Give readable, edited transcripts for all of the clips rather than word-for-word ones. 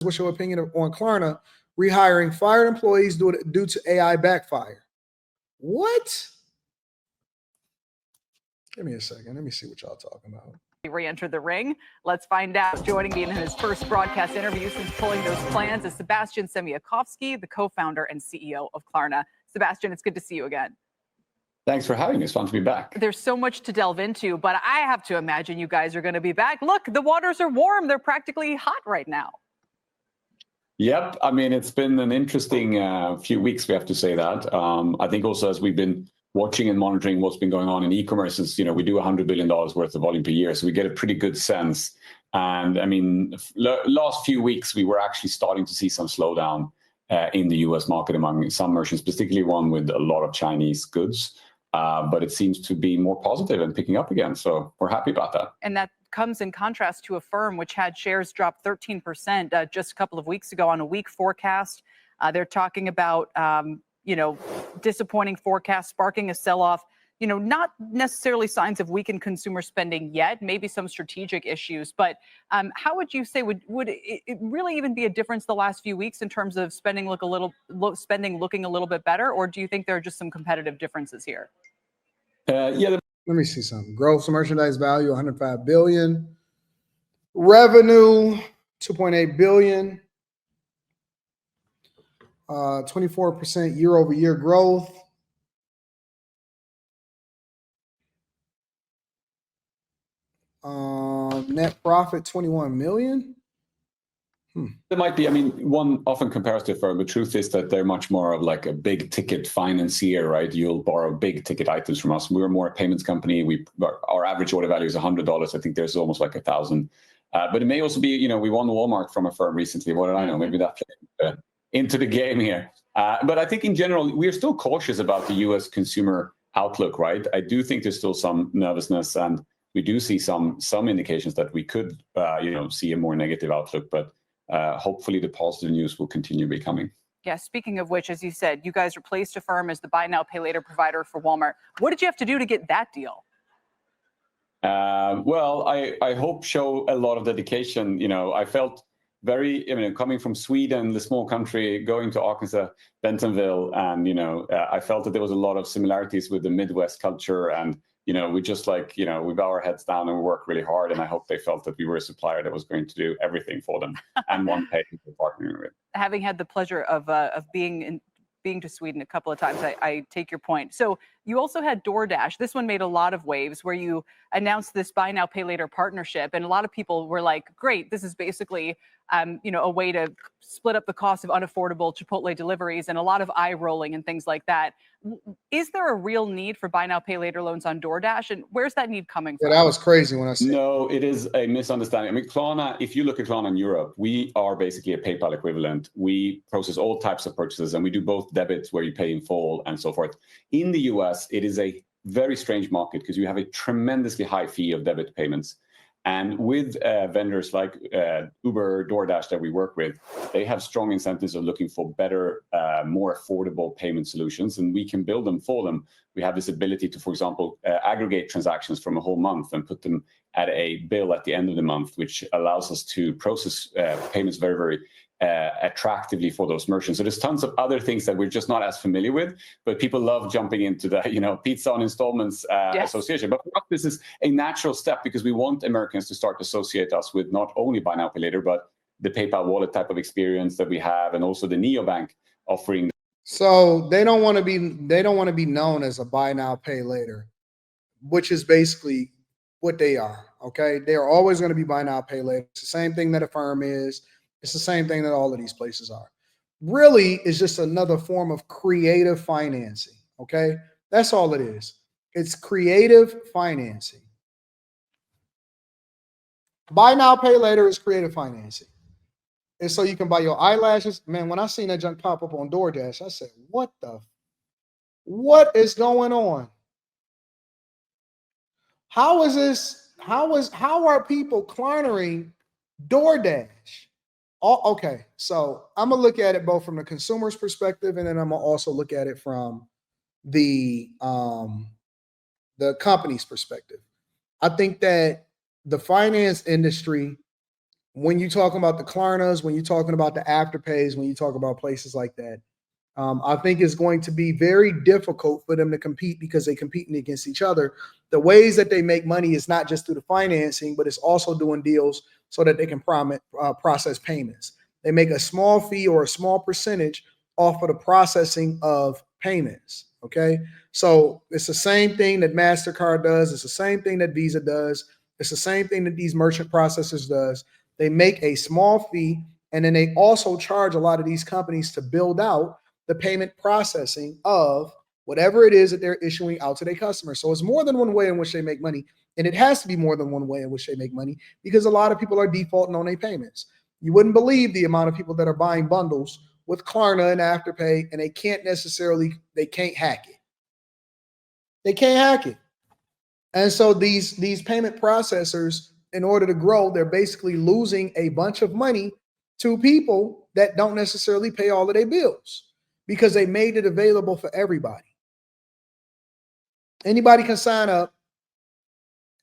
What's your opinion on Klarna rehiring fired employees due to AI backfire? What? Give me a second. Let me see what y'all talking about. Re-enter the ring. Let's find out. Joining me in his first broadcast interview since pulling those plans is Sebastian Semyakovsky, the co-founder and CEO of Klarna. Sebastian, it's good to see you again. Thanks for having me. It's fun to be back. There's so much to delve into, but I have to imagine you guys are going to be back. Look, the waters are warm. They're practically hot right now. Yep. I mean, it's been an interesting few weeks, we have to say that. I think also as we've been watching and monitoring what's been going on in e-commerce, is, we do $100 billion worth of volume per year, so we get a pretty good sense. And I mean, last few weeks, we were actually starting to see some slowdown in the US market among some merchants, particularly one with a lot of Chinese goods. But it seems to be more positive and picking up again. So we're happy about that. And that comes in contrast to Affirm, which had shares drop 13% just a couple of weeks ago on a weak forecast. They're talking about, disappointing forecasts, sparking a sell-off. Not necessarily signs of weakened consumer spending yet, maybe some strategic issues. But how would you say, would it really even be a difference the last few weeks in terms of spending looking a little bit better? Or do you think there are just some competitive differences here? Let me see something. Gross merchandise value, $105 billion. Revenue, $2.8 billion. 24% year-over-year growth. Net profit, $21 million. There might be, one often compares to Affirm, but truth is that they're much more of like a big ticket financier, right? You'll borrow big ticket items from us. We're more a payments company. Our average order value is $100. I think there's almost like 1,000. But it may also be, we won Walmart from Affirm recently. What did I know? Maybe that played into the game here. But I think in general, we're still cautious about the US consumer outlook, right? I do think there's still some nervousness, and we do see some indications that we could, see a more negative outlook. But hopefully the positive news will continue becoming. Yeah, speaking of which, as you said, you guys replaced Affirm as the buy now, pay later provider for Walmart. What did you have to do to get that deal? Well, I hope show a lot of dedication. I felt very, coming from Sweden, the small country, going to Arkansas, Bentonville, and, I felt that there was a lot of similarities with the Midwest culture. And, we just we bow our heads down and work really hard. And I hope they felt that we were a supplier that was going to do everything for them and one pay for partnering with. Having had the pleasure of being to Sweden a couple of times, I take your point. So you also had DoorDash. This one made a lot of waves where you announced this buy now, pay later partnership. And a lot of people were like, great, this is basically, a way to split up the cost of unaffordable Chipotle deliveries, and a lot of eye rolling and things like that. Is there a real need for buy now, pay later loans on DoorDash? And where's that need coming from? Yeah, that was crazy when I said. No, it is a misunderstanding. Klarna, if you look at Klarna in Europe, we are basically a PayPal equivalent. We process all types of purchases, and we do both debits where you pay in full and so forth. In the US, it is a very strange market because you have a tremendously high fee of debit payments. And with vendors like Uber, DoorDash that we work with, they have strong incentives of looking for better, more affordable payment solutions, and we can build them for them. We have this ability to, for example, aggregate transactions from a whole month and put them at a bill at the end of the month, which allows us to process payments very, very attractively for those merchants. So there's tons of other things that we're just not as familiar with, but people love jumping into the, pizza on installments association. But for us, this is a natural step because we want Americans to start to associate us with not only buy now, pay later, but the PayPal wallet type of experience that we have, and also the neobank offering. So they don't want to be known as a buy now, pay later, which is basically what they are. Okay, they are always going to be buy now, pay later. It's the same thing that Affirm is. It's the same thing that all of these places are. Really, it's just another form of creative financing, okay? That's all it is. It's creative financing. Buy now, pay later is creative financing. And so you can buy your eyelashes. Man, when I seen that junk pop up on DoorDash, I said, what is going on? How is this? How are people cornering DoorDash? Oh, okay, so I'm gonna look at it both from the consumer's perspective, and then I'm gonna also look at it from the company's perspective. I think that the finance industry when you're talking about the Klarnas, when you're talking about the Afterpays, when you talk about places like that, I think it's going to be very difficult for them to compete because they're competing against each other. The ways that they make money is not just through the financing, but it's also doing deals so that they can process payments. They make a small fee or a small percentage off of the processing of payments. Okay. So it's the same thing that MasterCard does. It's the same thing that Visa does. It's the same thing that these merchant processors does. They make a small fee, and then they also charge a lot of these companies to build out the payment processing of whatever it is that they're issuing out to their customers. So it's more than one way in which they make money. And it has to be more than one way in which they make money because a lot of people are defaulting on their payments. You wouldn't believe the amount of people that are buying bundles with Klarna and Afterpay, and they can't hack it. They can't hack it. And so these payment processors, in order to grow, they're basically losing a bunch of money to people that don't necessarily pay all of their bills because they made it available for everybody. Anybody can sign up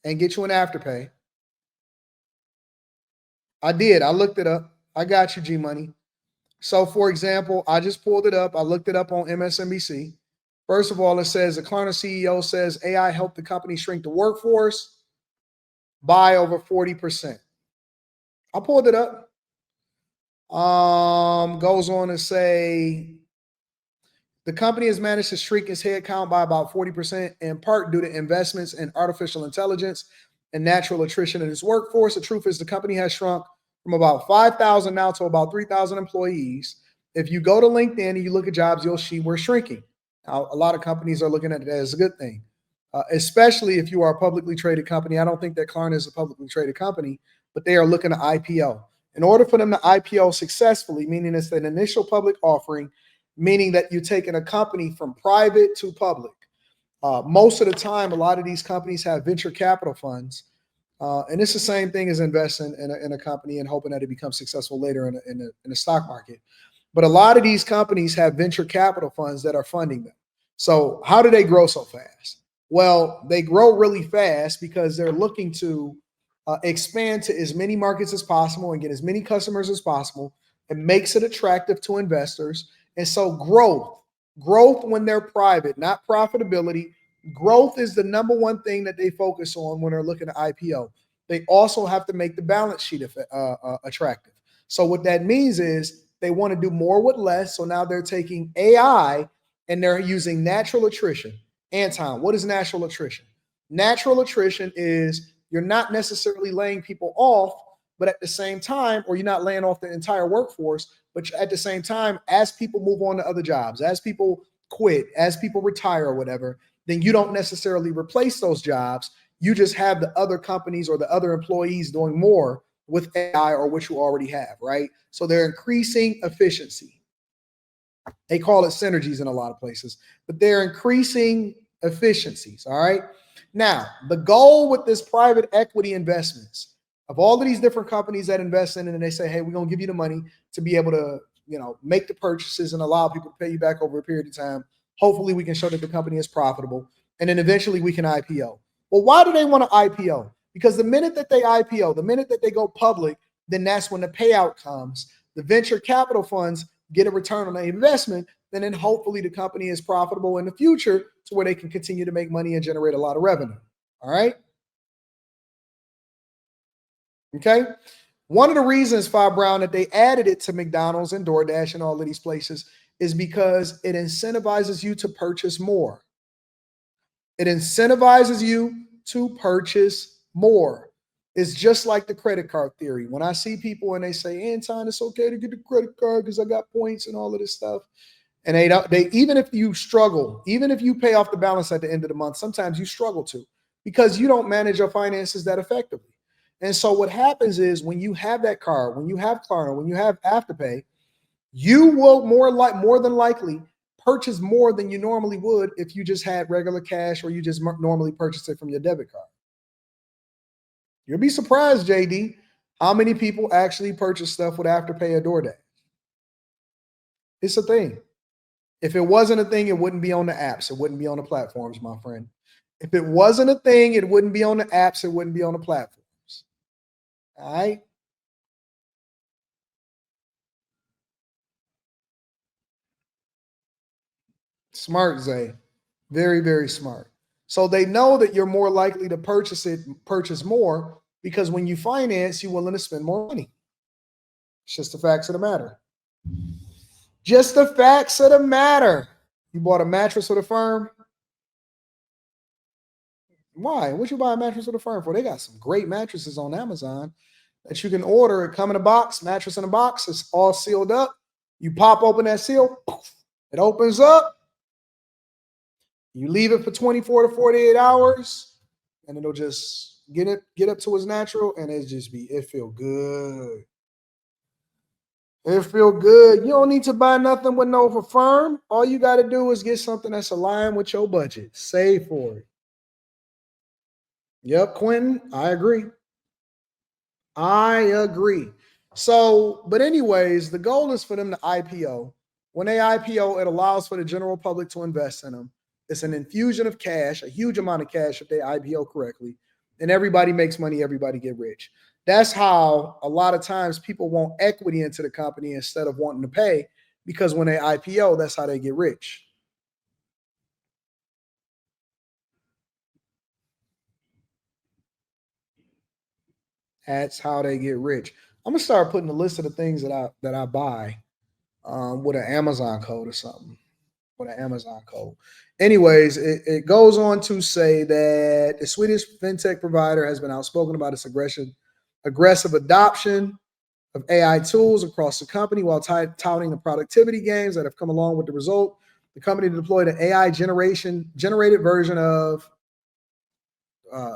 and get you an Afterpay. I did. I looked it up. I got you, G Money. So, for example, I just pulled it up. I looked it up on MSNBC. First of all, it says the Klarna CEO says AI helped the company shrink the workforce by over 40%. I pulled it up. Goes on to say the company has managed to shrink its headcount by about 40%, in part due to investments in artificial intelligence and natural attrition in its workforce. The truth is the company has shrunk from about 5,000 now to about 3,000 employees. If you go to LinkedIn and you look at jobs, you'll see we're shrinking. Now, a lot of companies are looking at it as a good thing, especially if you are a publicly traded company. I don't think that Klarna is a publicly traded company, but they are looking to IPO. In order for them to IPO successfully, meaning it's an initial public offering, meaning that you're taking a company from private to public. Most of the time, a lot of these companies have venture capital funds. And it's the same thing as investing in a company and hoping that it becomes successful later in the stock market. But a lot of these companies have venture capital funds that are funding them. So how do they grow so fast? Well, they grow really fast because they're looking to expand to as many markets as possible and get as many customers as possible. It makes it attractive to investors. And so growth when they're private, not profitability. Growth is the number one thing that they focus on when they're looking at IPO. They also have to make the balance sheet attractive. So what that means is they want to do more with less. So now they're taking AI and they're using natural attrition. Anton, what is natural attrition? Natural attrition is you're not necessarily laying people off, but at the same time, or you're not laying off the entire workforce, but at the same time, as people move on to other jobs, as people quit, as people retire or whatever, then you don't necessarily replace those jobs. You just have the other companies or the other employees doing more with AI or what you already have, right? So they're increasing efficiency. They call it synergies in a lot of places, but they're increasing efficiencies, all right? Now, the goal with this private equity investments of all of these different companies that invest in it, and they say, hey, we're going to give you the money to be able to, make the purchases and allow people to pay you back over a period of time. Hopefully we can show that the company is profitable, and then eventually we can IPO. Well, why do they want to IPO? Because the minute that they IPO, the minute that they go public, then that's when the payout comes. The venture capital funds get a return on their investment, and then hopefully the company is profitable in the future to where they can continue to make money and generate a lot of revenue. All right. Okay. One of the reasons, Fi Brown, that they added it to McDonald's and DoorDash and all of these places is because it incentivizes you to purchase more. It incentivizes you to purchase more. It's just like the credit card theory. When I see people and they say, Anton, it's okay to get the credit card because I got points and all of this stuff. And they even if you struggle, even if you pay off the balance at the end of the month, sometimes you struggle to because you don't manage your finances that effectively. And so what happens is when you have that card, when you have Klarna, when you have Afterpay, you will more than likely purchase more than you normally would if you just had regular cash or you just normally purchase it from your debit card. You'll be surprised, JD, how many people actually purchase stuff with Afterpay or DoorDash. It's a thing. If it wasn't a thing, it wouldn't be on the apps. It wouldn't be on the platforms, my friend. If it wasn't a thing, it wouldn't be on the apps. It wouldn't be on the platforms. All right. Smart, Zay. Very, very smart. So they know that you're more likely to purchase more, because when you finance, you're willing to spend more money. It's just the facts of the matter. Just the facts of the matter. You bought a mattress for the firm? Why? What you buy a mattress for the firm for? They got some great mattresses on Amazon that you can order. It come in a box, mattress in a box. It's all sealed up. You pop open that seal, it opens up. You leave it for 24 to 48 hours, and it'll just get up to its natural, and it feel good. It feel good. You don't need to buy nothing with no firm. All you got to do is get something that's aligned with your budget. Save for it. Yep, Quentin, I agree. So, but anyways, the goal is for them to IPO. When they IPO, it allows for the general public to invest in them. It's an infusion of cash, a huge amount of cash if they IPO correctly. And everybody makes money, everybody get rich. That's how a lot of times people want equity into the company instead of wanting to pay, because when they IPO, that's how they get rich. That's how they get rich. I'm gonna start putting a list of the things that I buy with an Amazon code or something. With an Amazon code. Anyways, it goes on to say that the Swedish fintech provider has been outspoken about its aggressive adoption of AI tools across the company, while touting the productivity gains that have come along with the result. The company deployed an AI generated version of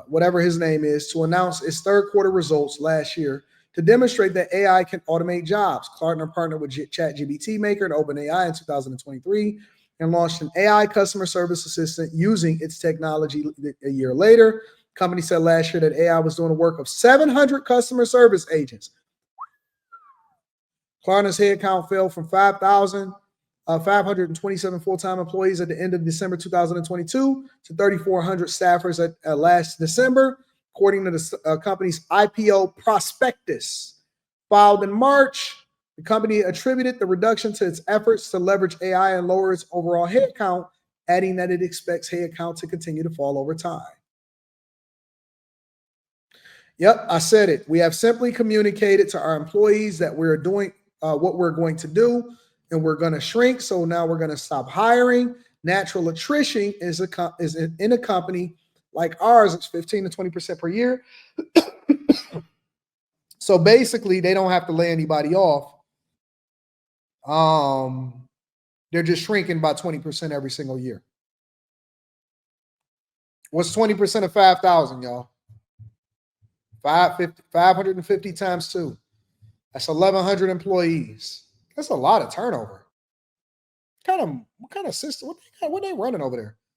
whatever his name is to announce its third quarter results last year to demonstrate that AI can automate jobs. Klarna partnered with ChatGPT Maker and OpenAI in 2023 and launched an AI customer service assistant using its technology a year later. The company said last year that AI was doing the work of 700 customer service agents. Klarna's headcount fell from 527 full-time employees at the end of December 2022 to 3,400 staffers at last December, according to the company's IPO prospectus filed in March. The company attributed the reduction to its efforts to leverage AI and lower its overall headcount, adding that it expects headcount to continue to fall over time. Yep, I said it. We have simply communicated to our employees that we're doing what we're going to do, and we're going to shrink. So now we're going to stop hiring. Natural attrition is in a company like ours, it's 15 to 20% per year. So basically, they don't have to lay anybody off. They're just shrinking by 20% every single year. What's 20% of 5,000, y'all? 550 times 2. That's 1,100 employees. That's a lot of turnover. What kind of system? What they running over there?